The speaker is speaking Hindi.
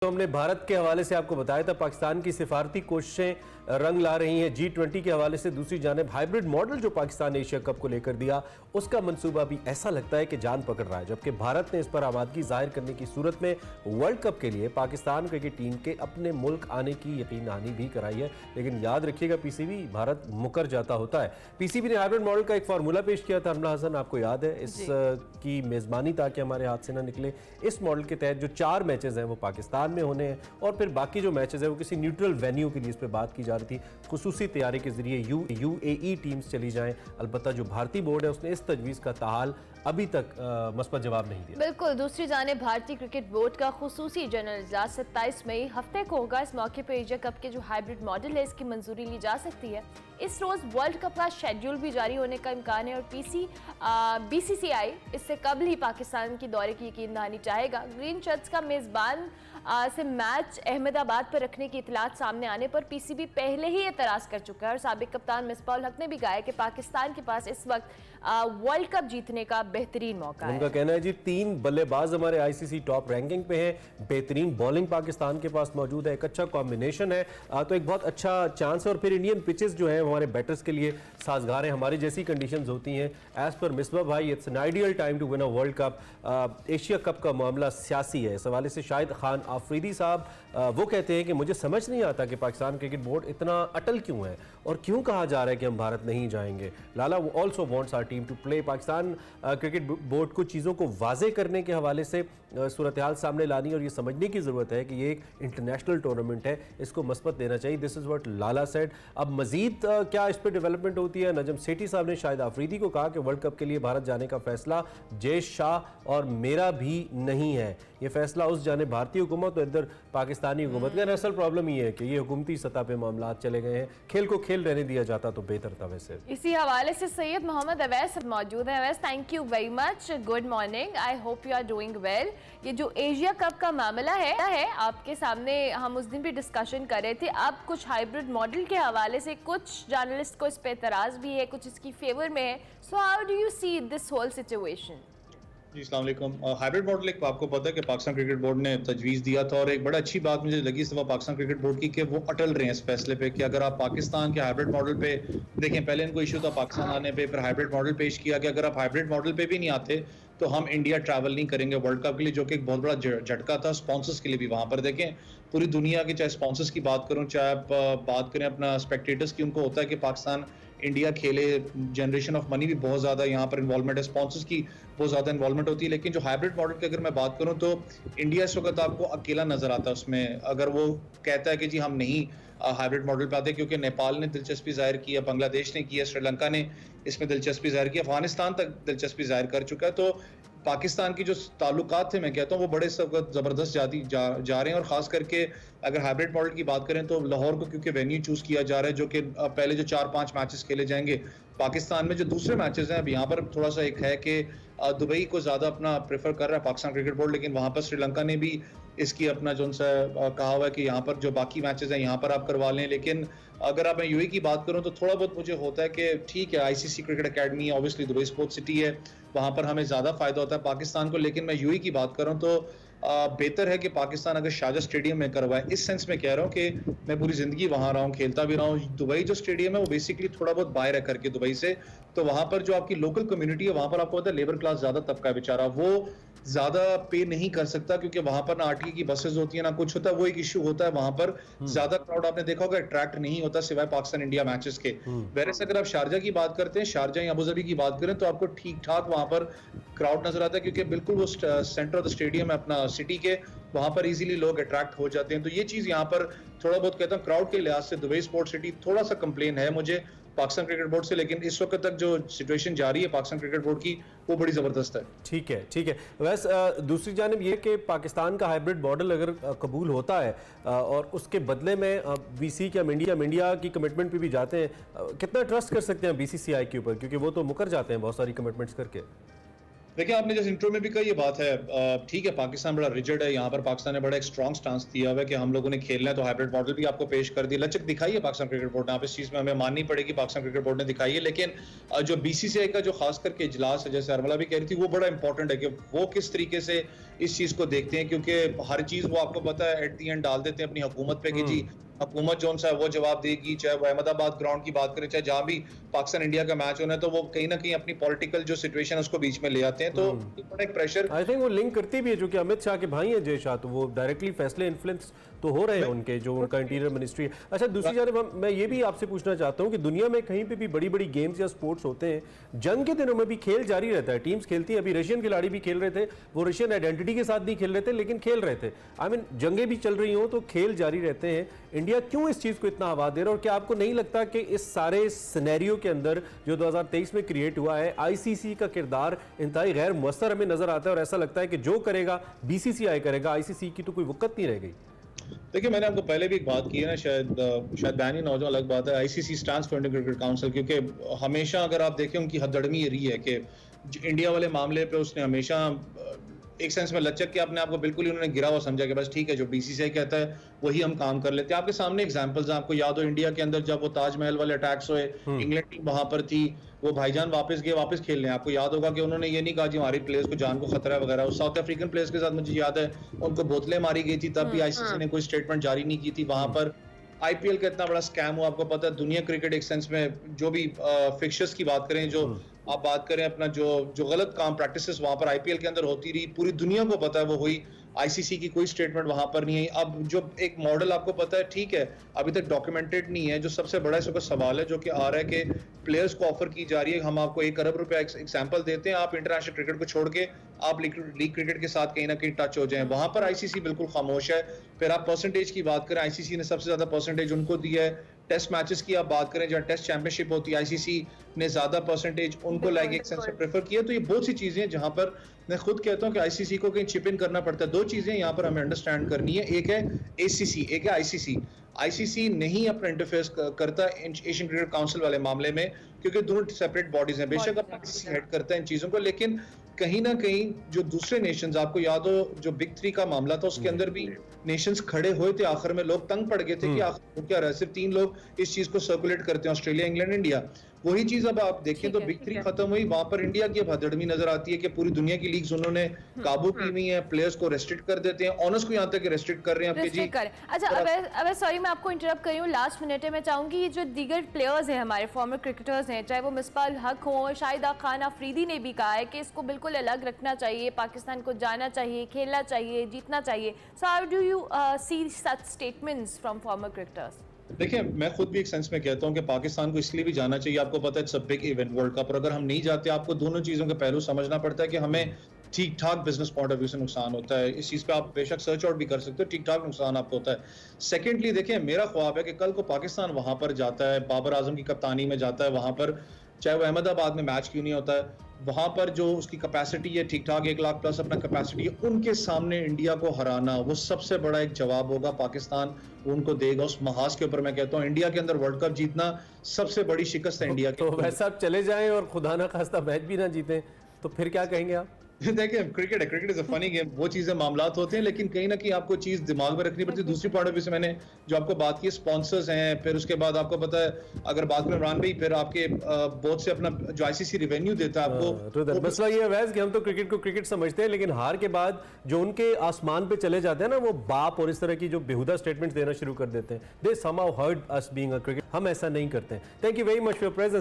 तो हमने भारत के हवाले से आपको बताया था पाकिस्तान की सिफारती कोशिशें रंग ला रही हैं G20 के हवाले से। दूसरी जानिब हाइब्रिड मॉडल जो पाकिस्तान ने एशिया कप को लेकर दिया, उसका मंसूबा भी ऐसा लगता है कि जान पकड़ रहा है, जबकि भारत ने इस पर आमादगी जाहिर करने की सूरत में वर्ल्ड कप के लिए पाकिस्तान क्रिकेट टीम के अपने मुल्क आने की यकीन दहानी भी कराई है। लेकिन याद रखिएगा पीसीबी भारत मुकर जाता होता है। पीसीबी ने हाइब्रिड मॉडल का एक फार्मूला पेश किया था, अमला हसन आपको याद है, इस की मेजबानी ताकि हमारे हाथ से ना निकले। इस मॉडल के तहत जो 4 मैचेस हैं वो पाकिस्तान में होने हैं और फिर बाकी जो मैचेस हैं वो किसी न्यूट्रल वेन्यू के लिए इस पर बात की जा रही थी। खुसूसी तैयारी के जरिए UAE टीम्स चली जाएं। अलबत्ता जो भारतीय बोर्ड है उसने इस तजवीज़ का ताहाल अभी तक मस्बत जवाब नहीं दिया। बिल्कुल, दूसरी जानिब भारतीय क्रिकेट बोर्ड का खुसूसी जनरल इजलास 27 मई हफ्ते को होगा। इस मौके पर एशिया कप के जो हाइब्रिड मॉडल है इसकी मंजूरी ली जा सकती है। इस रोज वर्ल्ड कप का शेड्यूल भी जारी होने का इम्कान है और BCCI इससे कबल ही पाकिस्तान की दौरे की यकीन दहानी चाहेगा। ग्रीन शर्ट्स का मेजबान से मैच अहमदाबाद पर रखने की इतलात सामने आने पर PCB पहले ही एतराज़ कर चुका है और साबिक कप्तान मिसबाह-उल हक ने भी कहा है कि पाकिस्तान के पास इस वक्त वर्ल्ड कप जीतने का बेहतरीन मौका है। उनका कहना है जी 3 बल्लेबाज हमारे ICC टॉप रैंकिंग पे हैं, बेहतरीन बॉलिंग पाकिस्तान के पास मौजूद है, एक अच्छा कॉम्बिनेशन है, तो एक बहुत अच्छा चांस है। और फिर इंडियन पिचेस जो है हमारे बैटर्स के लिए साजगार है, हमारी जैसी कंडीशंस होती हैं। एज पर मिसबाह भाई, it's an ideal time to win a world cup. Asia Cup का मामला सियासी है। इस हवाले से शाहिद खान आफरीदी साहब वो कहते हैं कि मुझे समझ नहीं आता कि पाकिस्तान क्रिकेट बोर्ड इतना अटल क्यों है और क्यों कहा जा रहा है कि हम भारत नहीं जाएंगे। Lala also wants our team to play. Pakistan Cricket Board को चीज़ों को वाजे करने के हवाले से सूरत हाल सामने लानी और ये समझने की ज़रूरत है कि ये एक इंटरनेशनल टूर्नामेंट है, इसको मस्बत देना चाहिए। This is what Lala said. अब मजीद क्या इस पर डेवलपमेंट होती है? नजम सेठी साहब ने शाहिद आफरीदी को कहा कि वर्ल्ड कप के लिए भारत जाने का फैसला जयेश शाह और मेरा भी नहीं है, ये फैसला उस जाने भारतीय हुकूमत और इधर पाकिस्तानी हुकूमत का। असल प्रॉब्लम ये है कि ये हुकूमती सतह पे मामला चले गए हैं, खेल को खेल रहने दिया जाता तो बेहतर था। वैसे इसी हवाले से सैयद मोहम्मद अवैस मौजूद है। Awais, thank you very much, good morning, I hope you are doing well. ये जो एशिया कप का मामला है आपके सामने, हम उस दिन भी डिस्कशन कर रहे थे। अब कुछ हाइब्रिड मॉडल के हवाले से कुछ जर्नलिस्ट को इस पे एतराज भी है, कुछ इसकी फेवर में है। So how do you see this whole situation? जी अस्सलाम वालेकुम। हाइब्रिड मॉडल एक आपको पता है कि पाकिस्तान क्रिकेट बोर्ड ने तजवीज़ दिया था और एक बड़ा अच्छी बात मुझे लगी इस दफ़ा पाकिस्तान क्रिकेट बोर्ड की कि वो अटल रहे हैं इस फैसले पे कि अगर आप पाकिस्तान के हाइब्रिड मॉडल पे देखें, पहले इनको इशू था पाकिस्तान आने पे, फिर हाइब्रिड मॉडल पेश किया कि अगर आप हाइब्रिड मॉडल पे भी नहीं आते तो हम इंडिया ट्रैवल नहीं करेंगे वर्ल्ड कप के लिए, जो कि एक बहुत बड़ा झटका था स्पॉन्सर्स के लिए भी। वहाँ पर देखें पूरी दुनिया के, चाहे स्पॉन्सर्स की बात करूँ, चाहे आप बात करें अपना स्पेक्टेटर्स की, उनको होता है कि पाकिस्तान इंडिया खेले, जनरेशन ऑफ मनी भी बहुत ज़्यादा यहाँ पर इन्वॉल्वमेंट है, स्पॉन्सर्स की बहुत ज़्यादा इन्वॉल्वमेंट होती है। लेकिन जो हाइब्रिड मॉडल की अगर मैं बात करूँ तो इंडिया इस वक्त आपको अकेला नज़र आता है उसमें। अगर वो कहता है कि जी हम नहीं हाइब्रिड मॉडल पे आते, क्योंकि नेपाल ने दिलचस्पी जाहिर की है, बांग्लादेश ने की है, श्रीलंका ने इसमें दिलचस्पी जाहिर की, अफगानिस्तान तक दिलचस्पी जाहिर कर चुका है। तो पाकिस्तान की जो ताल्लुकात थे, मैं कहता हूँ वो बड़े ज़बरदस्त जा रहे हैं। और ख़ास करके अगर हाइब्रिड मॉडल की बात करें तो लाहौर को क्योंकि वेन्यू चूज़ किया जा रहा है, जो कि पहले जो 4-5 मैचेस खेले जाएंगे पाकिस्तान में, जो दूसरे मैचेस हैं अब यहाँ पर थोड़ा सा एक है कि दुबई को ज़्यादा अपना प्रेफर कर रहा है पाकिस्तान क्रिकेट बोर्ड। लेकिन वहाँ पर श्रीलंका ने भी इसकी अपना जो उनसे कहा हुआ है कि यहाँ पर जो बाकी मैचेस हैं यहाँ पर आप करवा लें। लेकिन अगर आप मैं UAE की बात करूँ तो थोड़ा बहुत मुझे होता है कि ठीक है, ICC cricket academy obviously Dubai sports city है, वहाँ पर हमें ज़्यादा फ़ायदा होता है पाकिस्तान को। लेकिन मैं UAE की बात करूँ तो बेहतर है कि पाकिस्तान अगर शारजा स्टेडियम में करवाए। इस सेंस में कह रहा हूँ कि मैं पूरी ज़िंदगी वहाँ रहा हूँ, खेलता भी रहा हूँ। दुबई जो स्टेडियम है वो बेसिकली थोड़ा बहुत बाहर है करके दुबई से, तो वहाँ पर जो आपकी लोकल कम्युनिटी है वहाँ पर आपको पता है लेबर क्लास ज़्यादा तबका है बेचारा, वो ज़्यादा पे नहीं कर सकता क्योंकि वहाँ पर ना RTA की बसेज होती है ना कुछ होता है। वो एक इशू होता है, वहाँ पर ज़्यादा क्राउड आपने देखा होगा अट्रैक्ट नहीं होता सिवाय पाकिस्तान इंडिया मैचेस के। वैसे अगर आप शारजा की बात करते हैं, शारजा या अबू धाबी की बात करें तो आपको ठीक ठाक वहाँ पर क्राउड नजर आता है क्योंकि बिल्कुल वो सेंटर ऑफ द स्टेडियम है अपना सिटी के, वहाँ पर इजीली लोग अट्रैक्ट हो जाते हैं। तो ये चीज़ यहाँ पर थोड़ा बहुत कहता हूँ क्राउड के लिहाज से दुबई स्पोर्ट्स सिटी थोड़ा सा कंप्लेन है मुझे पाकिस्तान क्रिकेट बोर्ड से। लेकिन इस वक्त तक जो सिचुएशन जारी है पाकिस्तान क्रिकेट बोर्ड की वो बड़ी ज़बरदस्त है। ठीक है, ठीक है। वैसे दूसरी जानिब ये कि पाकिस्तान का हाइब्रिड मॉडल अगर कबूल होता है और उसके बदले में BC के हम इंडिया की कमिटमेंट पे भी जाते हैं, कितना ट्रस्ट कर सकते हैं BCCI के ऊपर, क्योंकि वो तो मुकर जाते हैं बहुत सारी कमिटमेंट्स करके? देखिए, आपने जैसे इंट्रो में भी कहा, ये बात है, ठीक है, पाकिस्तान बड़ा रिजिड है, यहाँ पर पाकिस्तान ने बड़ा एक स्ट्रॉन्ग स्टांस दिया हुआ है कि हम लोगों ने खेलना है, तो हाइब्रिड मॉडल भी आपको पेश कर दिया, लचक दिखाई है पाकिस्तान क्रिकेट बोर्ड ने, आप इस चीज़ में हमें माननी पड़ेगी, पाकिस्तान क्रिकेट बोर्ड ने दिखाई है। लेकिन जो बीसीसीआई का जो खास करके इजलास है, जैसे अरमला भी कह रही थी, वो बड़ा इंपॉर्टेंट है कि वो किस तरीके से इस चीज़ को देखते हैं, क्योंकि हर चीज़ वो आपको पता है एट दी एंड डाल देते हैं अपनी हुकूमत पे कि जी हुकूमत जो सा है वो जवाब देगी, चाहे वो अहमदाबाद ग्राउंड की बात करें, चाहे जहां भी पाकिस्तान इंडिया का मैच होना है, तो वो कहीं ना कहीं अपनी पॉलिटिकल जो सिचुएशन है उसको बीच में ले आते हैं, तो बड़ा एक प्रेशर। आई थिंक वो लिंक करती भी है, जो कि अमित शाह के भाई हैं जय शाह, तो वो डायरेक्टली फैसले इन्फ्लुएंस तो हो रहे हैं उनके, जो उनका इंटीरियर मिनिस्ट्री है। अच्छा, दूसरी जानब मैं ये भी आपसे पूछना चाहता हूँ कि दुनिया में कहीं पे भी बड़ी बड़ी गेम्स या स्पोर्ट्स होते हैं, जंग के दिनों में भी खेल जारी रहता है, टीम्स खेलती हैं। अभी रशियन खिलाड़ी भी खेल रहे थे, वो रशियन आइडेंटिटी के साथ नहीं खेल रहे थे लेकिन खेल रहे थे। आई मीन जंगें भी चल रही हों तो खेल जारी रहते हैं। इंडिया क्यों इस चीज़ को इतना आवाज दे रहा है, और क्या आपको नहीं लगता कि इस सारे सिनेरियो के अंदर जो 2023 में क्रिएट हुआ है, आईसीसी का किरदार इंतहाई गैर मुअस्सर हमें नजर आता है, और ऐसा लगता है कि जो करेगा बीसीसीआई करेगा, आईसीसी की तो कोई वक़्त नहीं रह गई। देखिए, मैंने आपको पहले भी एक बात की है ना, शायद बैन ही ना हो जाए, अलग बात है, ICC stands for Indian cricket council, क्योंकि हमेशा अगर आप देखें उनकी हथधर्मी ये रही है कि इंडिया वाले मामले पे उसने हमेशा एक सेंस में लचक के अपने आप को बिल्कुल ही उन्होंने गिरा हुआ समझा कि बस ठीक है, जो बीसीसीआई कहता है वही हम काम कर लेते हैं। आपके सामने एग्जांपल्स हैं, आपको याद हो इंडिया के अंदर जब वो ताजमहल वाले अटैक्स हुए, इंग्लैंड टीम वहां पर थी, वो भाईजान वापस गए, वापस खेलने। आपको याद होगा कि उन्होंने ये नहीं कहा जी हमारी प्लेयर्स को जान को खतरा है वगैरह। साउथ अफ्रीकन प्लेयर्स के साथ मुझे याद है उनको बोतलें मारी गई थी, तब भी आईसीसी ने कोई स्टेटमेंट जारी नहीं की थी। वहां पर आईपीएल का इतना बड़ा स्कैम हुआ, आपको पता है, दुनिया क्रिकेट एक सेंस में जो भी फिक्चर्स की बात करें, जो आप बात करें अपना जो गलत काम प्रैक्टिसेस वहां पर आईपीएल के अंदर होती रही, पूरी दुनिया को पता है वो हुई। आईसीसी की कोई स्टेटमेंट वहां पर नहीं है। अब जो एक मॉडल आपको पता है, ठीक है, अभी तक डॉक्यूमेंटेड नहीं है। जो सबसे बड़ा इस वक्त सवाल है जो कि आ रहा है कि प्लेयर्स को ऑफर की जा रही है, हम आपको 1 अरब रुपया एग्जाम्पल देते हैं, आप इंटरनेशनल क्रिकेट को छोड़ के आप लीग क्रिकेट के साथ कहीं ना कहीं टच हो जाएं। वहां पर आईसीसी बिल्कुल खामोश है। फिर आप परसेंटेज की बात करें, आईसीसी ने सबसे ज्यादा परसेंटेज उनको दी है। टेस्ट मैचेस की आप बात करें, जहाँ टेस्ट चैंपियनशिप होती है, आईसीसी ने ज्यादा परसेंटेज उनको लाइक एक सेंस से प्रेफर किया। तो ये बहुत सी चीजें हैं जहां पर मैं खुद कहता हूं कि आईसीसी को कहीं चिप इन करना पड़ता है। 2 चीजें यहां पर हमें अंडरस्टैंड करनी है, एक है एसीसी, एक है आईसीसी। आईसीसी नहीं अपना इंटरफेस करता एशियन क्रिकेट काउंसिल वाले मामले में, क्योंकि दोनों सेपरेट बॉडीज हैं। बेशक अपना आईसीसी हेड करता है इन चीजों को, लेकिन कहीं ना कहीं जो दूसरे नेशंस, आपको याद हो जो बिग 3 का मामला था, उसके अंदर भी नेशंस खड़े हुए थे, आखिर में लोग तंग पड़ गए थे कि आखिर क्या रहा है, सिर्फ 3 लोग इस चीज को सर्कुलेट करते हैं, ऑस्ट्रेलिया, इंग्लैंड, इंडिया। वही चीज अब आप देखें तो बिग 3 खत्म हुई, वहां पर इंडिया की हथधर्मी नजर आती है कि पूरी दुनिया की लीग्स उन्होंने काबू की हुई है, प्लेयर्स को रेस्ट्रिक्ट कर देते हैं, ऑनर्स को यहाँ तक रेस्ट्रिक्ट कर रहे हैं आपके जी। अच्छा, अब सॉरी मैं आपको इंटरप्ट कर रही हूँ, लास्ट मिनट है, मैं चाहूंगी ये जो दीगर प्लेयर्स हैं हमारे फॉर्मर क्रिकेटर्स हैं, चाहे वो मिसबाह हक हो, शाहिदा खान अफरीदी ने भी कहा है कि इसको बिल्कुल अलग रखना चाहिए, पाकिस्तान को जाना चाहिए, खेलना चाहिए, जीतना चाहिए। So how do you see such statements from former cricketers? देखिए, मैं खुद भी एक सेंस में कहता हूं कि पाकिस्तान को इसलिए भी जाना चाहिए, आपको पता है it's a big event world cup, और अगर हम नहीं जाते, आपको दोनों चीजों के पहलू समझना पड़ता है कि हमें ठीक ठाक बिजनेस पॉइंट ऑफ व्यू से नुकसान होता है। इस चीज पे आप बेशक सर्च आउट भी कर सकते हो, ठीक ठाक नुकसान आपको होता है। सेकेंडली देखिए, मेरा ख्वाब है कि कल को पाकिस्तान वहां पर जाता है, बाबर आजम की कप्तानी में जाता है, वहां पर चाहे वो अहमदाबाद में मैच क्यों नहीं होता है, वहां पर जो उसकी कैपेसिटी है ठीक ठाक 1 लाख प्लस अपना कैपेसिटी है, उनके सामने इंडिया को हराना वो सबसे बड़ा एक जवाब होगा, पाकिस्तान उनको देगा। उस महाज के ऊपर मैं कहता हूँ इंडिया के अंदर वर्ल्ड कप जीतना सबसे बड़ी शिकस्त है इंडिया की। तो वैसे आप चले जाएं और खुदा ना खास्ता मैच भी ना जीतें तो फिर क्या कहेंगे आप? देखिए, क्रिकेट है, cricket is a funny game, वो चीजें मामलात होते हैं, लेकिन कहीं ना कहीं आपको चीज दिमाग में रखनी पड़ती है। दूसरी पॉइंट ऑफ व्यू से मैंने जो आपको बात की, स्पॉन्सर्स हैं, फिर उसके बाद आपको पता है अगर बात करें इमरान भाई, फिर आपके बहुत से अपना जो आईसीसी रेवेन्यू देता है आपको, तो मसला ये है कि हम तो क्रिकेट को क्रिकेट समझते हैं, लेकिन हार के बाद जो उनके आसमान पे चले जाते हैं ना वो बाप और इस तरह की जो बेहुदा स्टेटमेंट्स देना शुरू कर देते हैं, they somehow hurt us being a cricket. हम ऐसा नहीं करते हैं। Thank you very much for your presence.